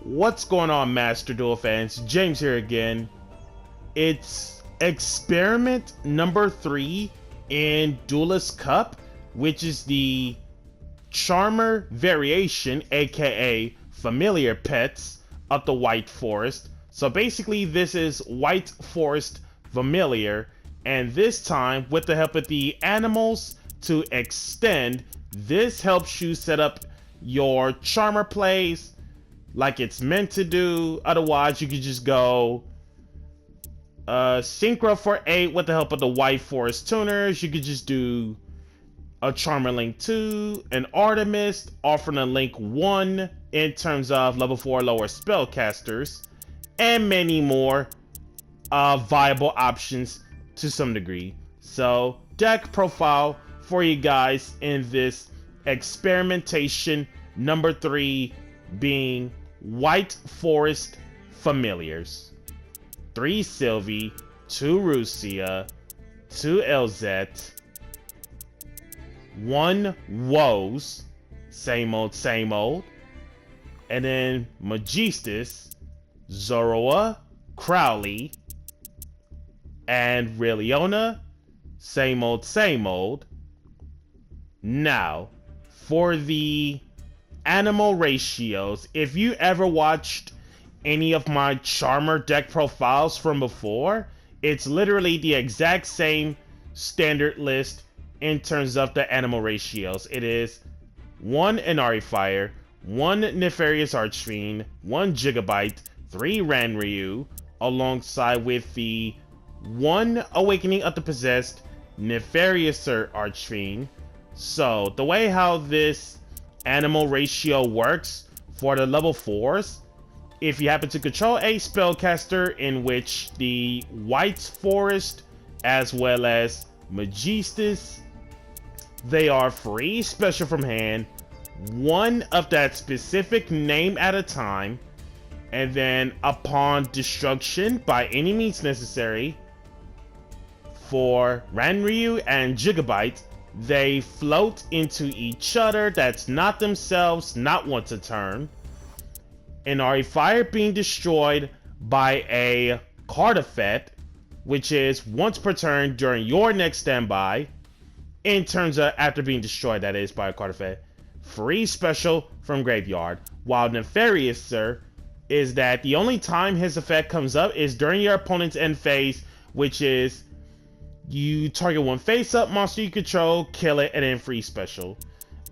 What's going on, Master Duel fans? James here again. It's experiment number 3 in Duelist Cup, which is the Charmer variation, aka familiar pets of the White Forest. So basically this is White Forest familiar, and this time with the help of the animals to extend, this helps you set up your Charmer plays like it's meant to do. Otherwise you could just go Synchro for 8 with the help of the White Forest tuners. You could just do a Charmer Link 2, an Artemis, offering a Link 1 in terms of level 4 lower spellcasters, and many more viable options to some degree. So deck profile for you guys in this experimentation number 3 being White Forest Familiars. 3 Sylvie, 2 Rusia, 2 Elzette, 1 Woes, same old, and then Magistus, Zoroa, Crowley, and Reliona, same old. Now, for the animal ratios, if you ever watched any of my Charmer deck profiles from before, it's literally the exact same standard list in terms of the animal ratios. It is 1 Inari Fire, 1 Nefarious Archfiend, 1 Gigabyte, 3 Ranryu, alongside with the 1 Awakening of the Possessed Nefarious Archfiend. So the way how this animal ratio works for the level 4s, if you happen to control a spellcaster in which the White Forest as well as Magistus, they are free special from hand, 1 of that specific name at a time, and then upon destruction by any means necessary, for Ranryu and Gigabyte, they float into each other. That's not themselves, not once a turn. Inari Fire being destroyed by a card effect, which is once per turn during your next standby, in terms of after being destroyed, that is, by a card effect. Free special from graveyard. While Nefarious Sir is that the only time his effect comes up is during your opponent's end phase, which is you target 1 face-up monster you control, kill it, and then free special.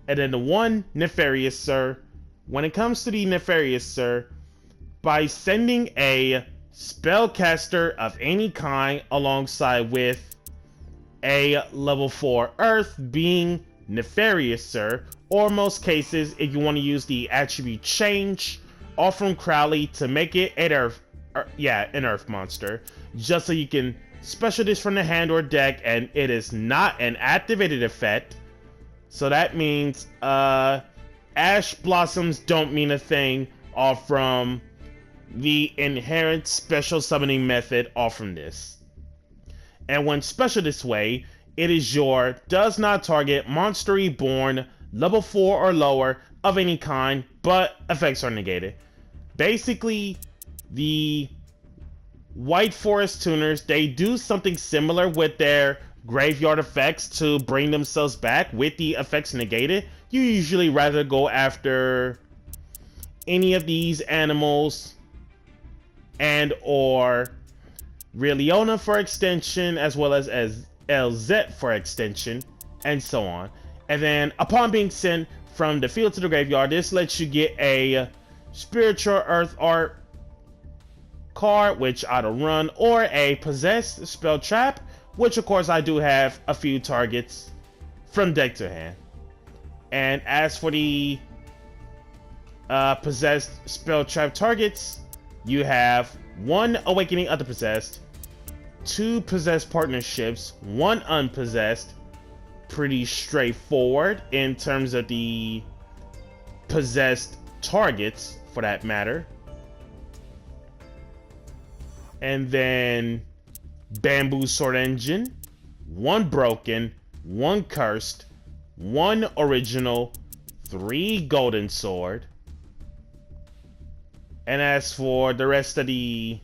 And then the 1 Nefarious Sir, when it comes to the Nefarious Sir, by sending a spellcaster of any kind alongside with a level 4 Earth being Nefarious Sir, or most cases if you want to use the attribute change off from Crowley to make it an Earth monster, just so you can special this from the hand or deck, and it is not an activated effect. So that means Ash Blossoms don't mean a thing off from the inherent special summoning method off from this. And when special this way, it is your does not target monster reborn level 4 or lower of any kind, but effects are negated. Basically, the White Forest tuners, they do something similar with their graveyard effects to bring themselves back with the effects negated. You usually rather go after any of these animals and or Reliona for extension, as well as Elzette for extension, and so on. And then upon being sent from the field to the graveyard, this lets you get a Spiritual Earth Art card, which auto run, or a Possessed Spell Trap, which of course I do have a few targets from deck to hand. And as for the Possessed Spell Trap targets, you have 1 Awakening of the Possessed, 2 Possessed Partnerships, 1 Unpossessed. Pretty straightforward in terms of the possessed targets, for that matter. And then Bamboo Sword Engine, 1 Broken, 1 Cursed, 1 Original, 3 Golden Sword, And as for the rest of the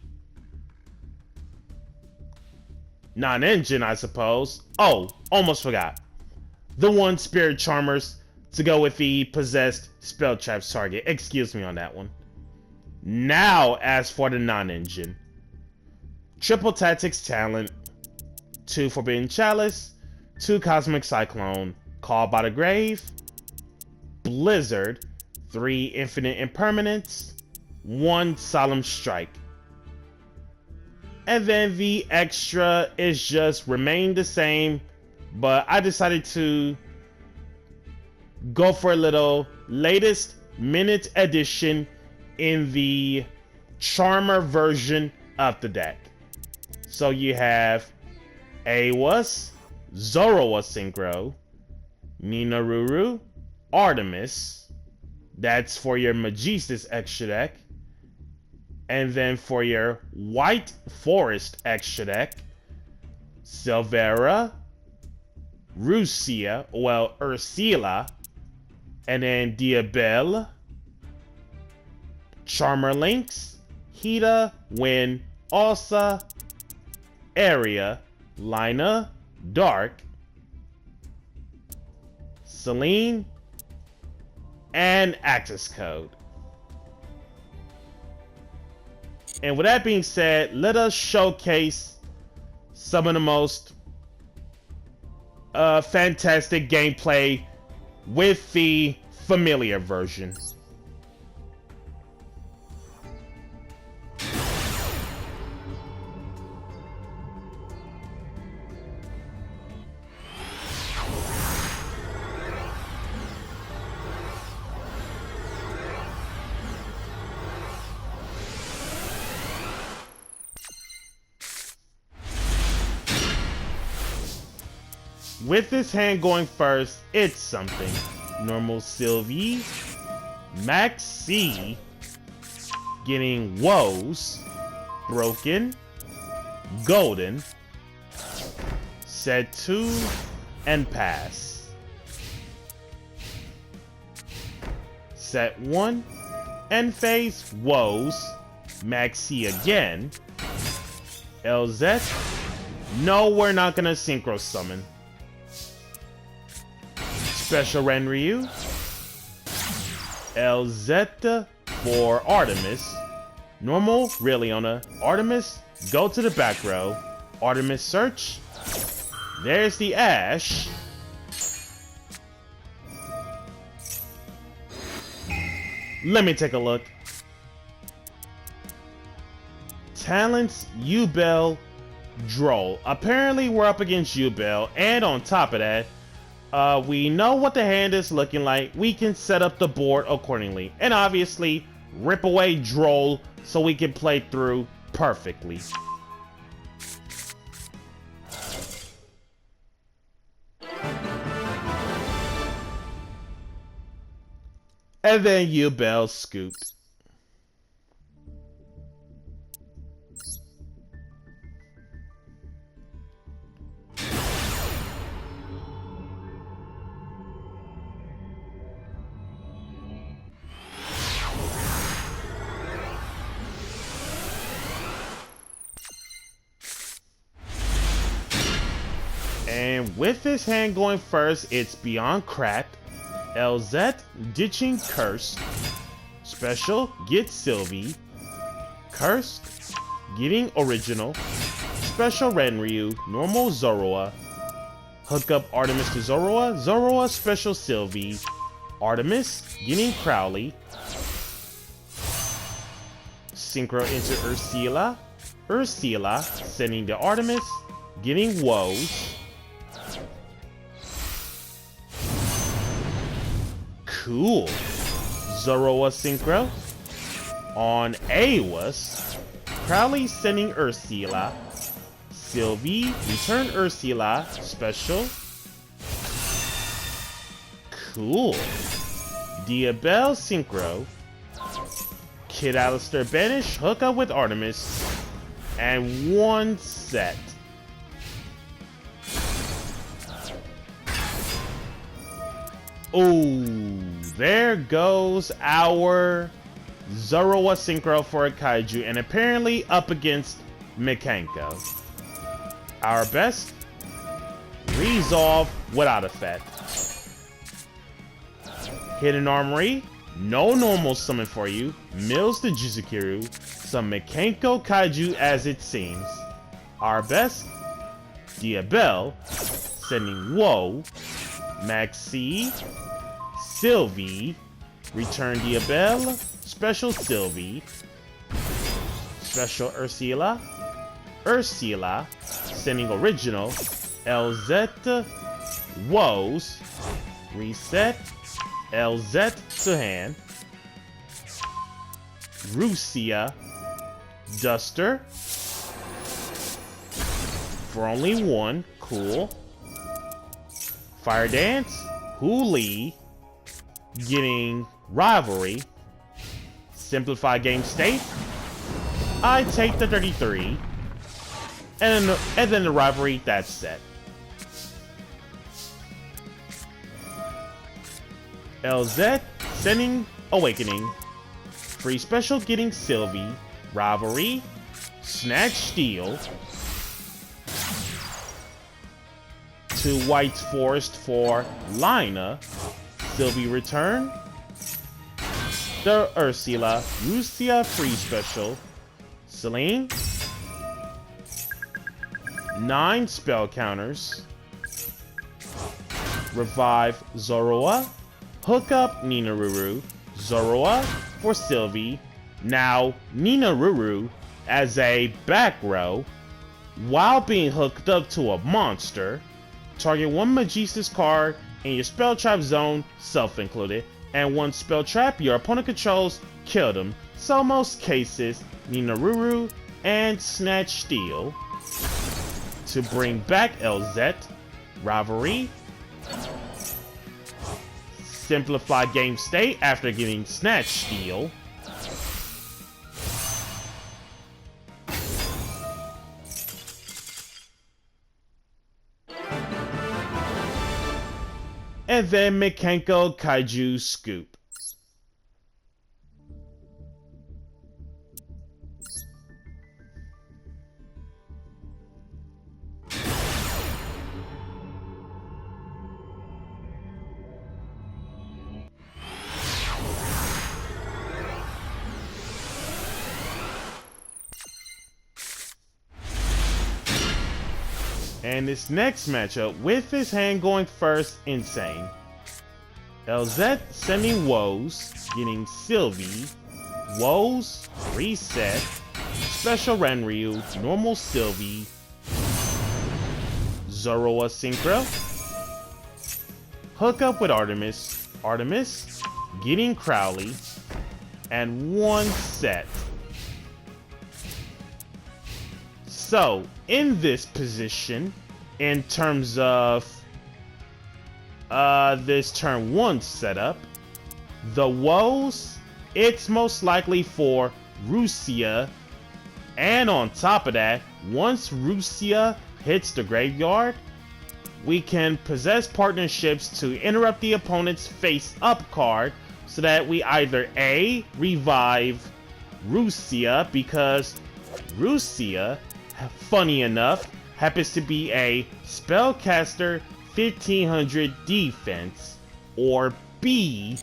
non-engine, I suppose. Oh, almost forgot. The 1 Spirit Charmers to go with the possessed spell traps target. Excuse me on that one. Now, as for the non-engine. Triple Tactics Talent, 2 Forbidden Chalice, 2 Cosmic Cyclone, Called by the Grave, Blizzard, 3 Infinite Impermanence, 1 Solemn Strike. And then the extra is just remain the same, but I decided to go for a little latest minute edition in the Charmer version of the deck. So you have Awas, Zoroa Synchro, Ninaruru, Artemis. That's for your Magistus extra deck. And then for your White Forest extra deck, Silvera, Ursula, and then Diabelle, Charmer Lynx, Hida, Win, Alsa, Area, Lina, Dark, Celine, and Access Code. And with that being said, let us showcase some of the most fantastic gameplay with the familiar version. With this hand going first, it's something. Normal Sylvie, Max C, getting Woes, Broken, Golden, Set 2, and Pass. Set 1, and face Woes, Max C again, LZ. No, we're not gonna Synchro Summon. Special Renryu, LZ for Artemis, normal Rilliona, Artemis, go to the back row, Artemis search, there's the Ash, let me take a look, Talents, Yubel, Droll, apparently we're up against Yubel, and on top of that, we know what the hand is looking like. We can set up the board accordingly. And obviously, rip away Droll so we can play through perfectly. And then Yubel scooped. And with this hand going first, it's Beyond Cracked, LZ ditching Cursed, Special get Sylvie, Cursed getting Original, Special Renryu, Normal Zoroa, hook up Artemis to Zoroa, Zoroa Special Sylvie, Artemis getting Crowley, Synchro into Ursula sending the Artemis, getting Woes. Cool. Zoroa Synchro on Awas. Crowley sending Ursula. Sylvie, return Ursula. Special. Cool. Diabelle Synchro. Kid Alistair banish, hook up with Artemis. And one set. Oh, there goes our Zoroa Synchro for a Kaiju, and apparently up against Mekanko. Our best, Resolve without effect. Hidden Armory, no normal summon for you. Mills the Jizukiru, some Mekanko Kaiju as it seems. Our best, Diabelle, sending Woe, Maxi, Sylvie, return Diabelle, special Sylvie, special Ursula, sending original, LZ, Woes, reset, LZ to hand, Rusia, Duster, for only one, cool. Fire Dance, Huli, getting Rivalry, Simplify Game State, I take the 33, and then the Rivalry, that's set. LZ, sending Awakening, free special getting Sylvie, Rivalry, Snatch Steel, to White's Forest for Lina, Sylvie return, the Ursula, Rusia free special, Celine, 9 spell counters, revive Zoroa, hook up Ninaruru, Zoroa for Sylvie, now Ninaruru as a back row, while being hooked up to a monster, target 1 Magistus card in your spell trap zone, self included, and 1 spell trap your opponent controls, kill them. So most cases, Ninaruru and Snatch Steel. To bring back LZ, Rivalry, Simplify Game State after getting Snatch Steel, and then Mekanko Kaiju Scoop. And this next matchup, with his hand going first, insane. LZ sending Woes, getting Sylvie, Woes, reset, special Renryu, normal Sylvie, Zoroa Synchro, hook up with Artemis, getting Crowley, and 1 set. So, in this position, in terms of this turn 1 setup, the Woes, it's most likely for Rusia, and on top of that, once Rusia hits the graveyard, we can possess partnerships to interrupt the opponent's face-up card so that we either A, revive Rusia, because Rusia, funny enough, happens to be a spellcaster 1500 defense, or B,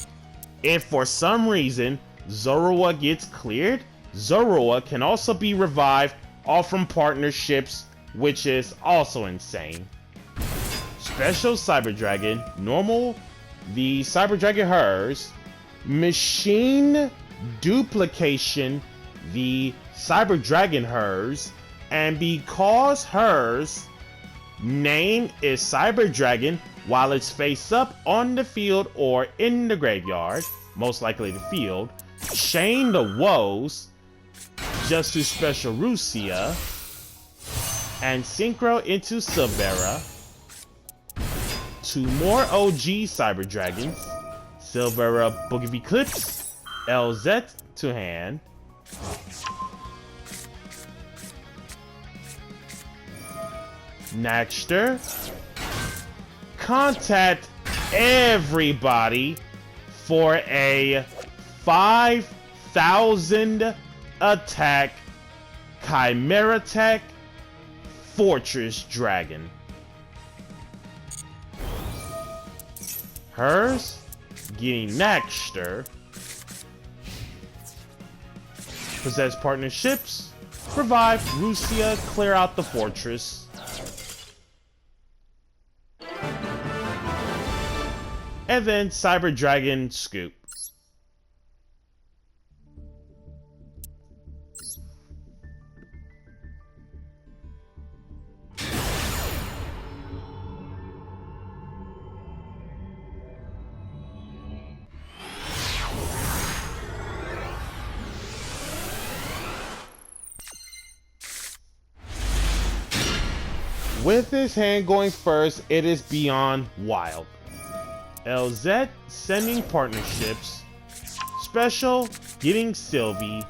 if for some reason Zoroa gets cleared, Zoroa can also be revived off from partnerships, which is also insane. Special Cyber Dragon, normal, the Cyber Dragon hers, machine duplication, the Cyber Dragon hers, and because hers name is Cyber Dragon while it's face up on the field or in the graveyard, most likely the field, chain the Woes just to special Rusia and synchro into Silvera. 2 more OG Cyber Dragons, Silvera Boogie Eclipse, LZ to hand, Naxter, contact everybody for a 5 1000 attack Chimera Tech Fortress Dragon. Hers getting Naxter. Possess partnerships. Revive Rusia, clear out the fortress. And then Cyber Dragon Scoop. With his hand going first, it is beyond wild. LZ sending partnerships. Special getting Sylvie.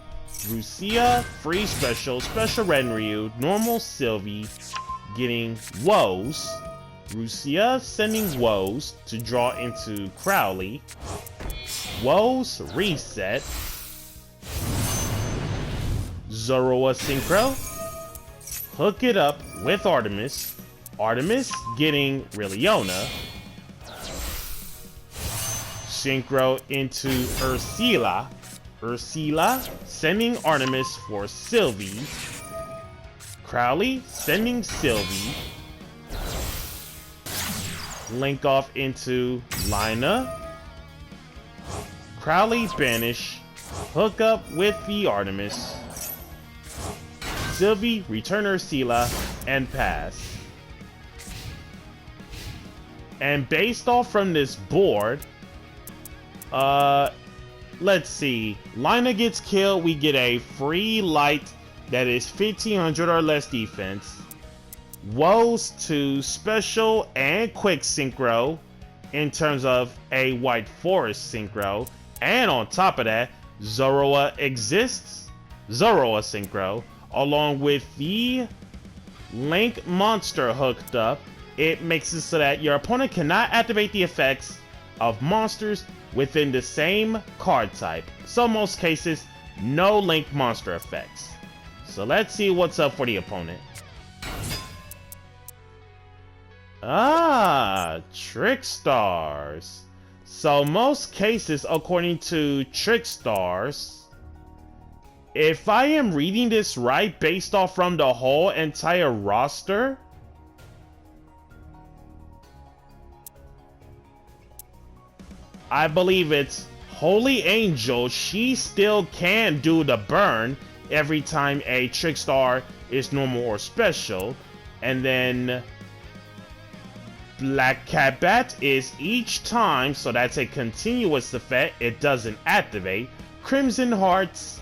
Rusia free special. Special Renryu. Normal Sylvie getting Woes. Rusia sending Woes to draw into Crowley. Woes reset. Zoroa Synchro. Hook it up with Artemis. Artemis getting Rilliona. Synchro into Ursula. Ursula sending Artemis for Sylvie. Crowley sending Sylvie. Link off into Lina. Crowley banish. Hook up with the Artemis. Sylvie, return Ursula, and pass. And based off from this board, let's see. Lina gets killed, we get a free light that is 1500 or less defense. Woes to special and quick synchro in terms of a White Forest synchro. And on top of that, Zoroa exists. Zoroa synchro. Along with the Link monster hooked up, it makes it so that your opponent cannot activate the effects of monsters within the same card type. So in most cases, no Link monster effects. So let's see what's up for the opponent. Ah, Trickstars. So most cases, according to Trickstars, if I am reading this right, based off from the whole entire roster, I believe it's Holy Angel. She still can do the burn every time a Trickstar is normal or special. And then Black Cat Bat is each time, so that's a continuous effect. It doesn't activate. Crimson Hearts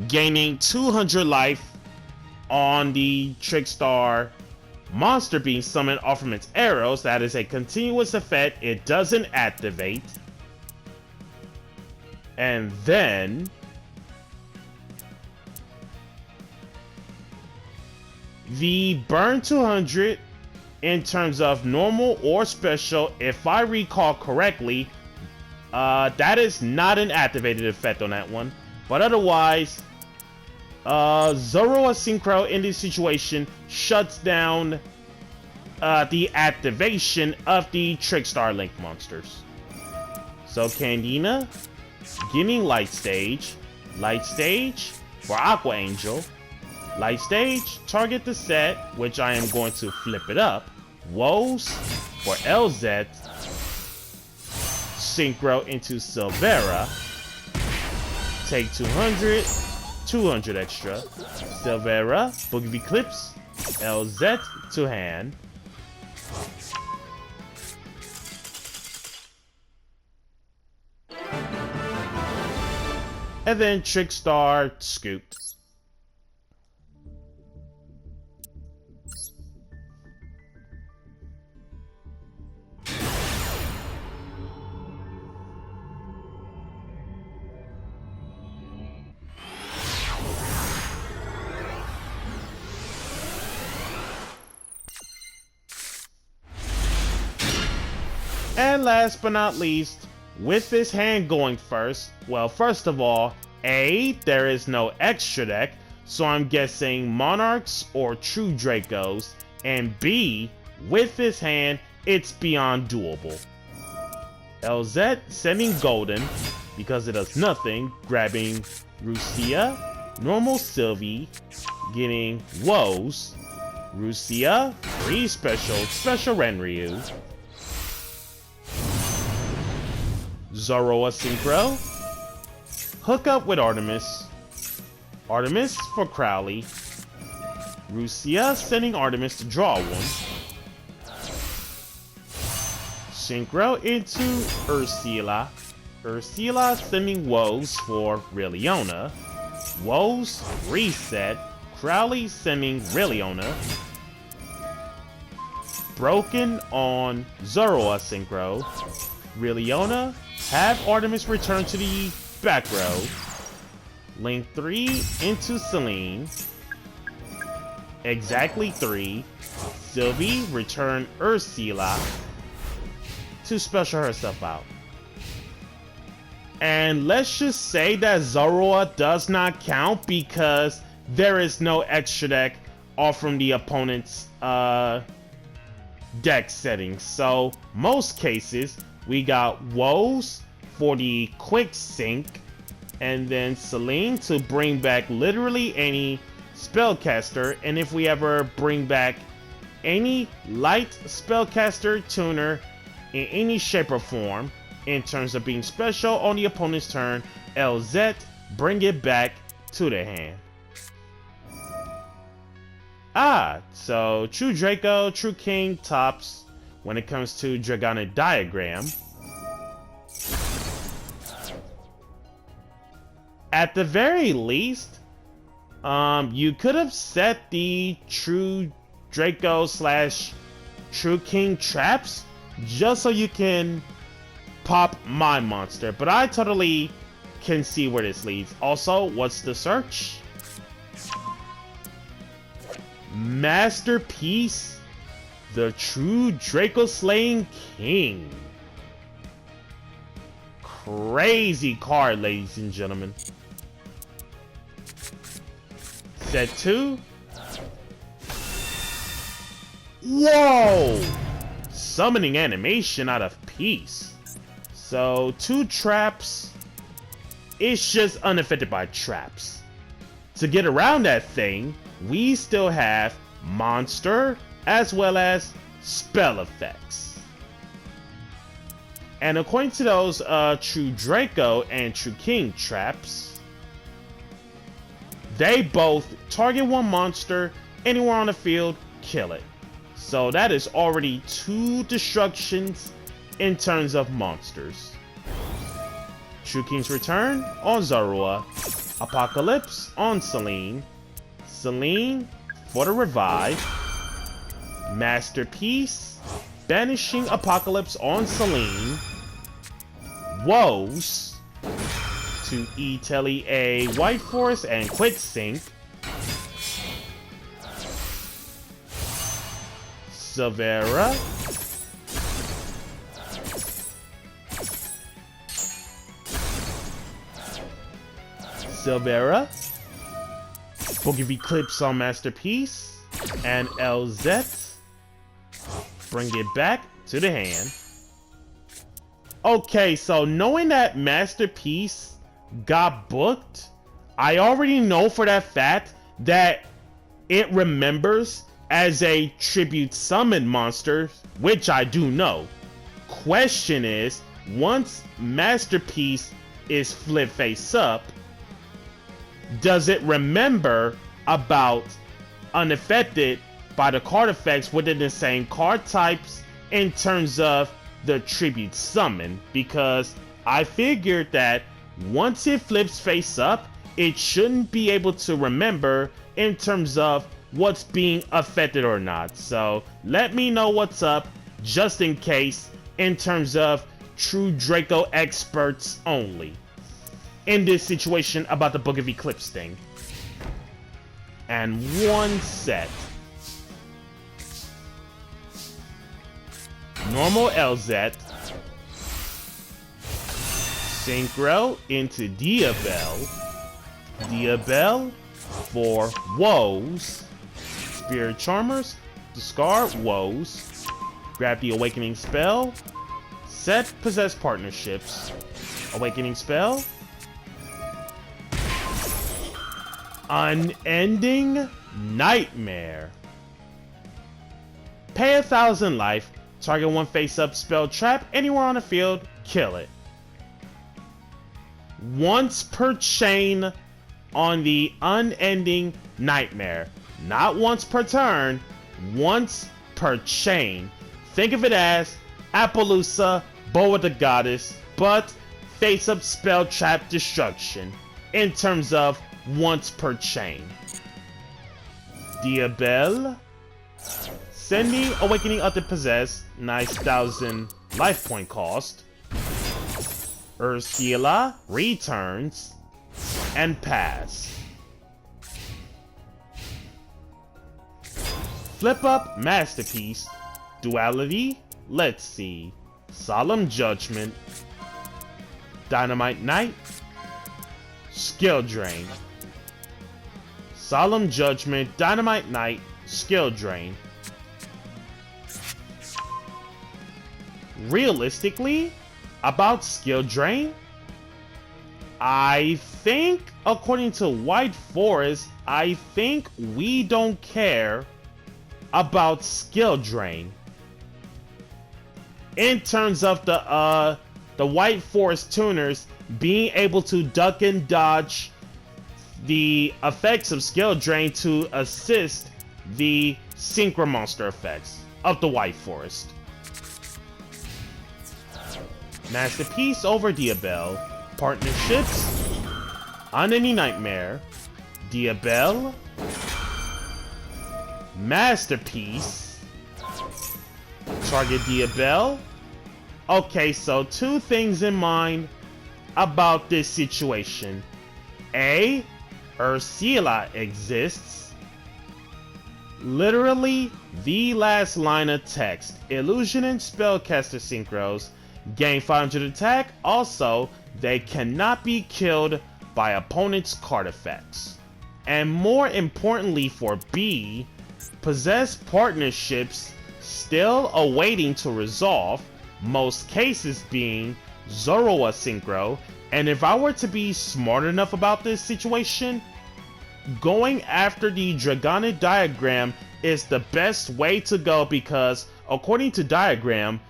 gaining 200 life on the Trickstar monster being summoned off from its arrows. That is a continuous effect. It doesn't activate. And then the burn 200 in terms of normal or special, if I recall correctly, that is not an activated effect on that one. But otherwise, Zoroa Synchro in this situation shuts down the activation of the Trickstar Link monsters. So Candina getting Light Stage. Light Stage for Aqua Angel. Light Stage, target the set, which I am going to flip it up. Woes for LZ. Synchro into Silvera. Take 200, 200 extra. Silvera, Boogie Eclipse, LZ to hand. And then Trickstar scooped. And last but not least, with this hand going first, well, first of all, A, there is no extra deck, so I'm guessing Monarchs or True Dracos, and B, with his hand, it's beyond doable. LZ sending Golden, because it does nothing, grabbing Rusia, normal Sylvie, getting Woes, Rusia, free special Renryu, Zoroa Synchro, hook up with Artemis, Artemis for Crowley, Rusia sending Artemis to draw one, Synchro into Ursula, Ursula sending Woes for Rilliona, Woes reset, Crowley sending Rilliona, broken on Zoroa Synchro, Rilliona, have Artemis return to the back row, link 3 into Celine, exactly 3, Sylvie return Ursula to special herself out. And let's just say that Zoroa does not count because there is no extra deck off from the opponent's deck settings. So most cases we got Woes for the quick sync, and then Celine to bring back literally any spellcaster, and if we ever bring back any light spellcaster tuner in any shape or form in terms of being special on the opponent's turn, LZ bring it back to the hand. So True Draco, True King tops when it comes to Dragonic Diagram. At the very least, you could have set the True Draco / True King traps just so you can pop my monster, but I totally can see where this leads. Also, what's the search? Masterpiece, the True Draco Slaying King. Crazy card, ladies and gentlemen. Set 2. Whoa! Summoning animation out of Peace. So 2 traps. It's just unaffected by traps. To get around that thing, we still have monster as well as spell effects. And according to those True Draco and True King traps, they both target one monster, anywhere on the field, kill it. So that is already 2 destructions in terms of monsters. True King's Return on Zoroa, Apocalypse on Celine, Celine for the revive, Masterpiece, banishing Apocalypse on Celine, Woes to E-Telly a White Force and Quick Sync, Silvera, Book of Eclipse on Masterpiece, and LZ bring it back to the hand. Okay, so knowing that Masterpiece got booked, I already know for that fact that it remembers as a tribute summon monster, which I do know. Question is, once Masterpiece is flipped face up, does it remember about unaffected by the card effects within the same card types in terms of the tribute summon? Because I figured that once it flips face up, it shouldn't be able to remember in terms of what's being affected or not. So let me know what's up, just in case, in terms of True Draco experts only in this situation about the Book of Eclipse thing. And one set. Normal LZ. Synchro into Diabell. Diabelle for Woes. Spirit Charmers, discard Woes. Grab the Awakening Spell. Set Possessed Partnerships. Awakening Spell. Unending Nightmare. Pay 1,000 life. Target one face-up spell trap anywhere on the field. Kill it. Once per chain on the Unending Nightmare. Not once per turn. Once per chain. Think of it as Appaloosa, Boa the Goddess, but face-up spell trap destruction in terms of once per chain. Diabelle. Sending Awakening of the Possessed. Nice 1,000 life point cost. Ursula returns and pass. Flip up Masterpiece. Duality. Let's see. Solemn Judgment. Dynamite Knight. Skill Drain. Solemn Judgment, Dynamite Knight, Skill Drain. Realistically, about Skill Drain, I think, according to White Forest, I think we don't care about Skill Drain. In terms of the White Forest tuners being able to duck and dodge the effects of Skill Drain to assist the Synchro Monster effects of the White Forest. Masterpiece over Diabelle. Partnerships. Unending Nightmare. Diabelle. Masterpiece. Target Diabelle. Okay, so two things in mind about this situation. A. Ursula exists. Literally, the last line of text. Illusion and Spellcaster Synchros gain 500 attack. Also, they cannot be killed by opponent's card effects. And more importantly for B, Possessed Partnerships still awaiting to resolve, most cases being Zoroa Synchro. And if I were to be smart enough about this situation, going after the Dragonic Diagram is the best way to go, because according to Diagram,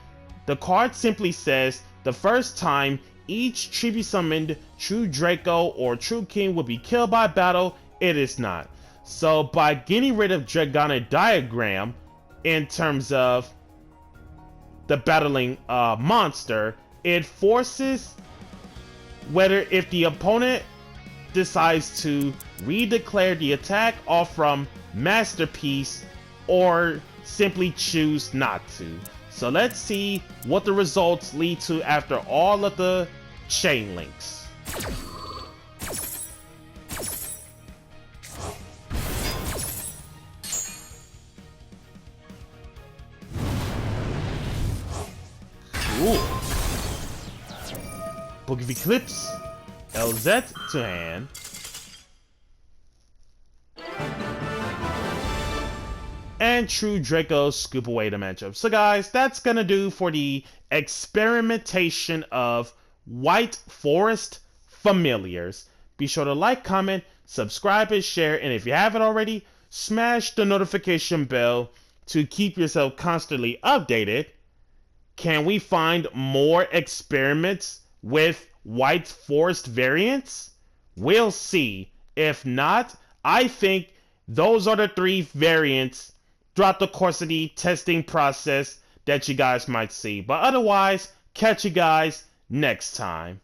the card simply says the first time each tribute summoned True Draco or True King will be killed by battle, it is not. So by getting rid of Dragonic Diagram in terms of the battling monster, it forces whether if the opponent decides to redeclare the attack off from Masterpiece or simply choose not to. So let's see what the results lead to after all of the chain links. Cool. Book of Eclipse, LZ to hand. And True Draco scoop away the matchup. So guys, that's gonna do for the experimentation of White Forest Familiars. Be sure to like, comment, subscribe, and share. And if you haven't already, smash the notification bell to keep yourself constantly updated. Can we find more experiments with White Forest variants? We'll see. If not, I think those are the 3 variants throughout the course of the testing process that you guys might see. But otherwise, catch you guys next time.